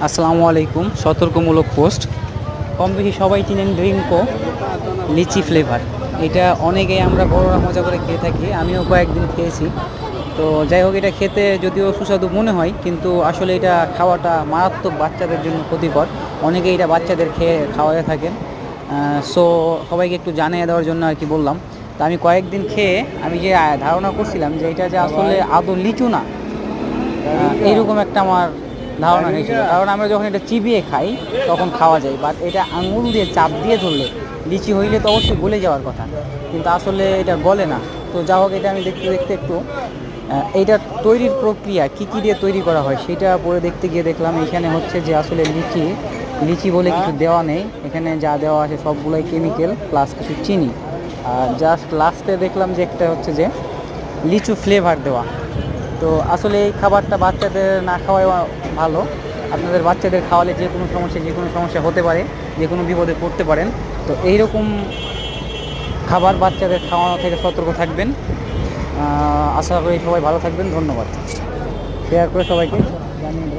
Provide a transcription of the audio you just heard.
আসসালামু আলাইকুম। সতর্কমূলক পোস্ট। কম বেশি সবাই চিনেন ড্রিমকো লিচি ফ্লেভার। এটা অনেকেই আমরা বড়রা মজা করে খেয়ে থাকি, আমিও কয়েকদিন খেয়েছি। তো যাই হোক, এটা খেতে যদিও সুস্বাদু মনে হয়, কিন্তু আসলে এটা খাওয়াটা মারাত্মক, বাচ্চাদের জন্য ক্ষতিকর। অনেকেই এটা বাচ্চাদের খেয়ে খাওয়াতে থাকেন। সো সবাইকে একটু জানিয়ে দেওয়ার জন্য আর কি বললাম। তো আমি কয়েকদিন খেয়ে আমি যে ধারণা করছিলাম যে এটা যে আসলে আদৌ লিচু না, এইরকম একটা আমার ধারণা হয়েছিল। কারণ আমরা যখন এটা চিবিয়ে খাই তখন খাওয়া যায়, বাট এটা আঙুল দিয়ে চাপ দিয়ে ধরলে লিচি হইলে তো অবশ্যই গলে যাওয়ার কথা, কিন্তু আসলে এটা গলে না। তো যা হোক, এটা আমি দেখতে দেখতে একটু এইটার তৈরির প্রক্রিয়া কী কী দিয়ে তৈরি করা হয় সেটা পরে দেখতে গিয়ে দেখলাম এখানে হচ্ছে যে আসলে লিচি লিচি বলে কিছু দেওয়া নেই। এখানে যা দেওয়া আছে সবগুলোই কেমিক্যাল প্লাস কিছু চিনি। আর জাস্ট লাস্টে দেখলাম যে একটা হচ্ছে যে লিচু ফ্লেভার দেওয়া। তো আসলে এই খাবারটা বাচ্চাদের না খাওয়াই ভালো। আপনাদের বাচ্চাদের খাওয়ালে যে কোনো সমস্যা হতে পারে, যে কোনো বিপদে পড়তে পারেন। তো এইরকম খাবার বাচ্চাদের খাওয়ানো থেকে সতর্ক থাকবেন। আশা করি সবাই ভালো থাকবেন। ধন্যবাদ। শেয়ার করে সবাইকে জানিয়ে দেবো।